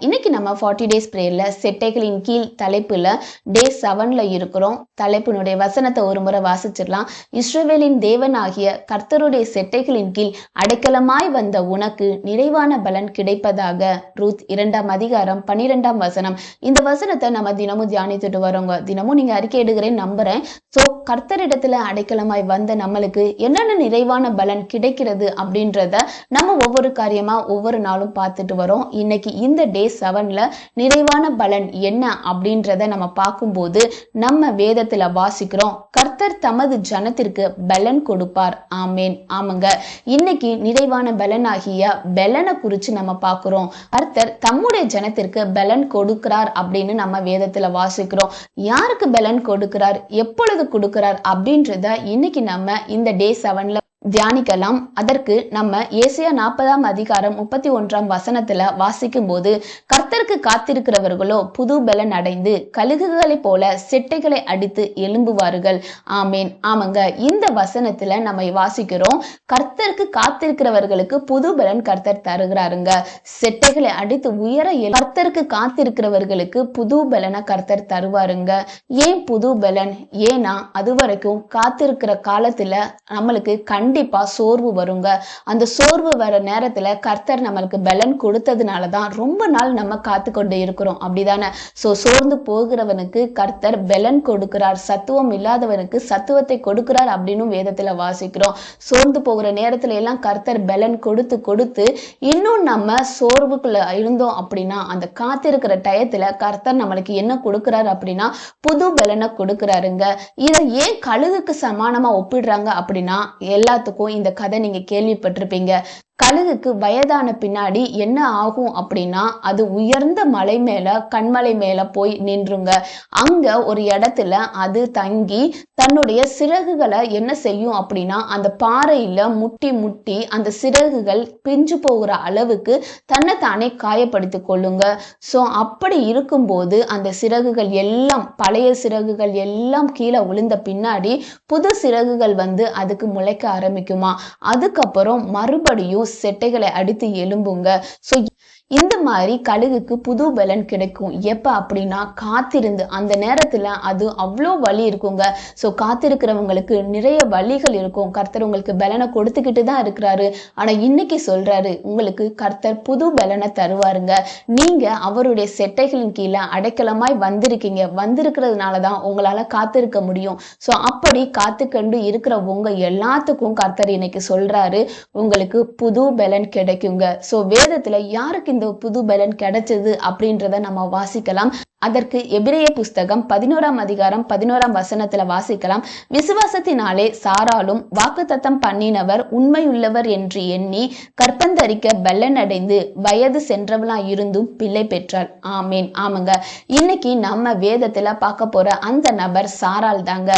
இன்னைக்கு நம்ம 40 டேஸ் பிரேயர்ல செட்டைகளின் கீழ் தலைப்புல டே 7ல இருக்கிறோம். தலைப்பினுடைய வசனத்தை ஒரு முறை வாசிச்சிடலாம். இஸ்ரவேலின் தேவனாகிய கர்த்தருடைய செட்டைகளின் கீழ் அடைக்கலமாய் வந்த உனக்கு நிறைவான பலன் கிடைப்பதாக. ரூத் 2ஆம் அதிகாரம் 12ஆம் வசனம். இந்த வசனத்தை நம்ம தினமும் தியானித்துட்டு வரோங்க. தினமும் நீங்க அறிக்கை எடுக்கிறேன்னு நம்புறேன். சோ கர்த்தரிடத்துல அடைக்கலமாய் வந்த நம்மளுக்கு என்னென்ன நிறைவான பலன் கிடைக்கிறது அப்படின்றத நம்ம ஒவ்வொரு காரியமா ஒவ்வொரு நாளும் பார்த்துட்டு வரோம். இன்னைக்கு இந்த டே 7ல நிறைவான பலன் என்ன அப்படின்றத நம்ம பார்க்கும்போது நம்ம வேதத்துல வாசிக்கிறோம், கர்த்தர் தமது ஜனத்திற்கு பலன் கொடுப்பார். ஆமேன். ஆமாங்க, இன்னைக்கு நிறைவான பலனாகிய பலனை குறிச்சு நம்ம பார்க்கிறோம். கர்த்தர் தம்முடைய ஜனத்திற்கு பலன் கொடுக்கிறார் அப்படின்னு நம்ம வேதத்துல வாசிக்கிறோம். யாருக்கு பலன் கொடுக்கிறார், எப்பொழுது கொடுக்கிறார் அப்படின்றத இன்னைக்கு நம்ம இந்த டே 7ல தியானிக்கலாம். அதற்கு நம்ம ஏசாயா 40ஆம் அதிகாரம் 31ஆம் வசனத்துல வாசிக்கும் போது, கர்த்தருக்கு காத்திருக்கிறவர்களோ புது பலன் அடைந்து கழுகுகளை போல செட்டைகளை அடித்து எழும்புவார்கள். ஆமேன். ஆமாங்க, இந்த வசனத்துல நம்ம வாசிக்கிறோம், கர்த்தருக்கு காத்திருக்கிறவர்களுக்கு புது பலன் கர்த்தர் தருகிறாருங்க. செட்டைகளை அடித்து உயர கர்த்தருக்கு காத்திருக்கிறவர்களுக்கு புது பலனை கர்த்தர் தருவாருங்க. ஏன் புது பலன்? ஏன்னா அது வரைக்கும் காத்திருக்கிற காலத்துல நம்மளுக்கு கண்டிப்பா சோர்வு வருங்க. அந்த சோர்வு வர நேரத்துல கர்த்தர் நம்மளுக்கு பலன் கொடுத்ததுனாலதான் ரொம்ப நாள் நம்ம காத்து கொண்டு இருக்கிறோம். அப்படிதானே? சோர்ந்து போகிறவனுக்கு கர்த்தர் பலன் கொடுக்கிறார், சத்துவம் இல்லாதவனுக்கு சத்துவத்தை கொடுக்கிறார் அப்படின்னு வேதத்துல வாசிக்கிறோம். சோர்ந்து போகிற நேரத்துல எல்லாம் கர்த்தர் பலன் கொடுத்து கொடுத்து இன்னும் நம்ம சோர்வுக்குள்ள இருந்தோம் அப்படின்னா அந்த காத்திருக்கிற டயத்துல கர்த்தர் நம்மளுக்கு என்ன கொடுக்கிறார் அப்படின்னா புது பலனை கொடுக்கிறாருங்க. இதை ஏன் கழுகுக்கு சமானமா ஒப்பிடுறாங்க அப்படின்னா, எல்லாத்துக்கும் இந்த கதை நீங்க கேள்விப்பட்டிருப்பீங்க. கழுகுக்கு வயதான பின்னாடி என்ன ஆகும் அப்படின்னா, அது உயர்ந்த மலை மேல கண்மலை மேல போய் நின்றுங்க. அங்க ஒரு இடத்துல அது தங்கி தன்னுடைய சிறகுகளை என்ன செய்யும் அப்படின்னா, அந்த பாறையில முட்டி முட்டி அந்த சிறகுகள் பிஞ்சு போகிற அளவுக்கு தன்னை தானே காயப்படுத்தி கொள்ளுங்க. சோ அப்படி இருக்கும்போது அந்த சிறகுகள் எல்லாம், பழைய சிறகுகள் எல்லாம் கீழே விழுந்த பின்னாடி புது சிறகுகள் வந்து அதுக்கு முளைக்க ஆரம்பிக்குமா. அதுக்கப்புறம் மறுபடியும் செட்டைகளை அடித்து எழும்புங்க. சோ இந்த மாதிரி கழுகுக்கு புது பலன் கிடைக்கும். எப்ப அப்படின்னா காத்திருந்து, அந்த நேரத்துல அது அவ்வளோ வலி இருக்குங்க. சோ காத்திருக்கிறவங்களுக்கு நிறைய வலிகள் இருக்கும். கர்த்தர் உங்களுக்கு பலனை கொடுத்துக்கிட்டு தான் இருக்கிறாரு. ஆனா இன்னைக்கு சொல்றாரு, உங்களுக்கு கர்த்தர் புது பலனை தருவாருங்க. நீங்க அவருடைய செட்டைகளின் கீழே அடைக்கலமாய் வந்திருக்கீங்க. வந்திருக்கிறதுனாலதான் உங்களால காத்திருக்க முடியும். சோ அப்படி காத்துக்கண்டு இருக்கிற உங்க எல்லாத்துக்கும் கர்த்தர் இன்னைக்கு சொல்றாரு, உங்களுக்கு புது பலன் கிடைக்குங்க. சோ வேதத்துல யாருக்கு இந்த புது பலன் கிடைச்சது அப்படின்றத நம்ம வாசிக்கலாம். அதற்கு எபிரேய புஸ்தகம் 11ஆம் அதிகாரம் 11ஆம் வசனத்துல வாசிக்கலாம். விசுவாசத்தினாலே சாராலும் வாக்குத்தத்தம் பண்ணினவர் உண்மையுள்ளவர் என்று எண்ணி கற்பந்தரிக்க பலன் அடைந்து வயது சென்றவளா இருந்தும் பிள்ளை பெற்றாள். ஆமேன். ஆமாங்க, இன்னைக்கு நம்ம வேதத்துல பார்க்க போற அந்த நபர் சாரால் தாங்க.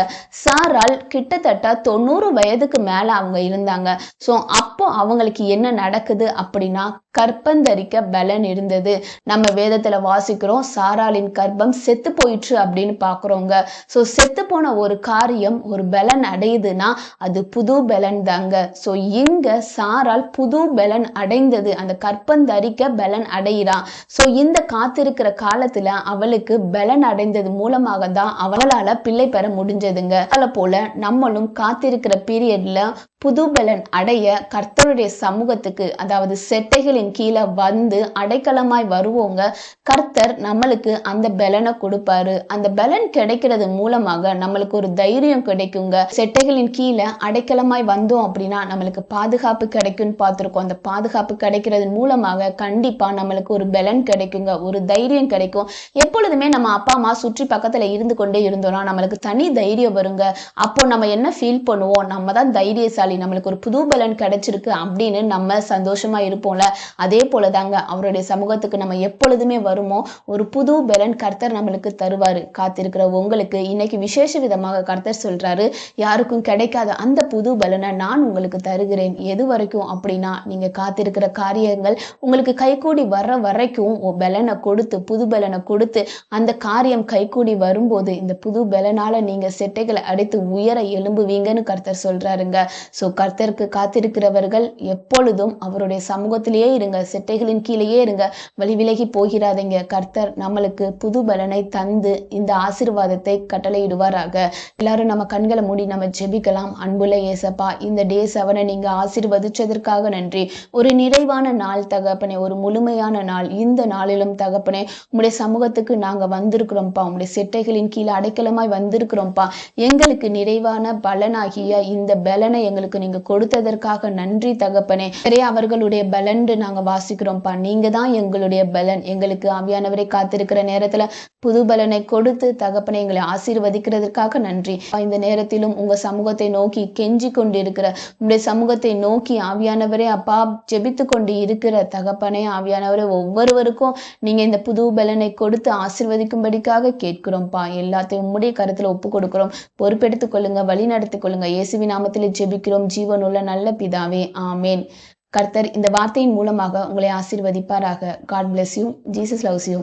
சாரால் கிட்டத்தட்ட 90 வயதுக்கு மேல அவங்க இருந்தாங்க. சோ அப்போ அவங்களுக்கு என்ன நடக்குது அப்படின்னா, கற்பந்தரிக்க பலன் இருந்தது. நம்ம வேதத்துல வாசிக்கிறோம், சாராலின் கர்ப்பம் செத்து போயிற்று அப்படின்னு பாக்குறோங்க. சோ செத்து போன ஒரு காரியம் ஒரு பலன் அடையுதுன்னா அது புது பலன் தாங்க. சோ இங்க சாரால் புது பலன் அடைந்தது, அந்த கற்பந்தரிக்க பலன் அடையிறா. சோ இந்த காத்திருக்கிற காலத்துல அவளுக்கு பலன் அடைந்தது மூலமாக தான் அவளால பிள்ளை பெற முடிஞ்சதுங்க. அதே போல நம்மளும் காத்திருக்கிற பீரியட்ல புது பலன் அடைய கர்த்தருடைய சமூகத்துக்கு, அதாவது செட்டைகளின் கீழே வந்து அடைக்கலமாய் வருவோங்க. கர்த்தர் நம்மளுக்கு அந்த பலனை கொடுப்பாரு. அந்த பலன் கிடைக்கிறது மூலமாக நம்மளுக்கு ஒரு தைரியம் கிடைக்குங்க. செட்டைகளின் கீழே அடைக்கலமாய் வந்தோம் அப்படின்னா நம்மளுக்கு பாதுகாப்பு கிடைக்கும்னு பார்த்திருக்கோம். அந்த பாதுகாப்பு கிடைக்கிறது மூலமாக கண்டிப்பா நம்மளுக்கு ஒரு பலன் கிடைக்குங்க, ஒரு தைரியம் கிடைக்கும். எப்பொழுதுமே நம்ம அப்பா அம்மா சுற்றி பக்கத்துல இருந்து கொண்டே இருந்தோம்னா நம்மளுக்கு தனி தைரியம் வருங்க. அப்போ நம்ம என்ன ஃபீல் பண்ணுவோம், நம்ம தான் தைரியசாலி, நம்மளுக்கு ஒரு புது பலன் கிடைச்சிருக்கு அப்படின்னு நம்ம சந்தோஷமா இருப்போம்ல. அதே போலதாங்க அவருடைய சமூகத்துக்கு நம்ம எப்பொழுதுமே வருமோ ஒரு புது பலன் கர்த்தர் நம்மளுக்கு தருவாரு. காத்திருக்கிற உங்களுக்கு இன்னைக்கு விசேஷ விதமாக கர்த்தர் சொல்றாரு, யாருக்கும் கிடைக்காத அந்த புது பலனை நான் உங்களுக்கு தருகிறேன். எது வரைக்கும் அப்படின்னா, நீங்க காத்திருக்கிற காரியங்கள் உங்களுக்கு கைகூடி வர்ற வரைக்கும் பலனை கொடுத்து, புது பலனை கொடுத்து, அந்த காரியம் கைகூடி வரும்போது இந்த புது பலனால நீங்க செட்டைகளை அடித்து உயர எழும்புவீங்கன்னு கர்த்தர் சொல்றாருங்க. ஸோ கர்த்தருக்கு காத்திருக்கிறவர்கள் எப்பொழுதும் அவருடைய சமூகத்திலேயே இருங்க, செட்டைகளின் கீழேயே இருங்க, வழி விலகி போகிறாதீங்க. கர்த்தர் நம்மளுக்கு புது பலனை தந்து இந்த ஆசீர்வாதத்தை கட்டளையிடுவாராக. எல்லாரும் நம்ம கண்களை மூடி நம்ம ஜெபிக்கலாம். அன்புள்ள ஏசப்பா, இந்த டே 7 நீங்க ஆசீர்வதிச்சதற்காக நன்றி. ஒரு நிறைவான நாள் தகப்பனே, ஒரு முழுமையான நாள். இந்த நாளிலும் தகப்பனே, உம்முடைய சமூகத்துக்கு நாங்க வந்திருக்கிறோம்ப்பா, உம்முடைய செட்டைகளின் கீழே அடைக்கலமாய் வந்திருக்கிறோம்ப்பா. எங்களுக்கு நிறைவான பலனாகிய இந்த பலனை எங்களுக்கு நீங்க கொடுத்ததற்காக நன்றி தகப்பனே. சரி, அவர்களுடைய பலன் நாங்க வாசிக்கிறோம்ப்பா. நீங்க தான் எங்களுடைய பலன். எங்களுக்கு ஆவியானவரை காத்திருக்கிற நேரத்துல புது பலனை கொடுத்து தகப்பனை எங்களை ஆசீர்வதிக்கிறதுக்காக நன்றி. இந்த நேரத்திலும் உங்க சமூகத்தை நோக்கி கெஞ்சி கொண்டு இருக்கிற, உங்களுடைய சமூகத்தை நோக்கி ஆவியானவரே அப்பா ஜெபித்து கொண்டு இருக்கிற தகப்பனே, ஆவியானவரே ஒவ்வொருவருக்கும் நீங்க இந்த புது பலனை கொடுத்து ஆசீர்வதிக்கும்படிக்காக கேட்கிறோம்ப்பா. எல்லாத்தையும் உம்முடைய கருத்துல ஒப்பு கொடுக்கிறோம். பொறுப்பெடுத்துக் கொள்ளுங்க, வழி நடத்திக் கொள்ளுங்க. இயேசுவின் நாமத்தில் ஜெபிக்கிறோம் ஜீவனுள்ள நல்ல பிதாவே, ஆமேன். கர்த்தர் இந்த வார்த்தையின் மூலமாக உங்களை ஆசீர்வதிப்பாராக. God bless you. Jesus loves you.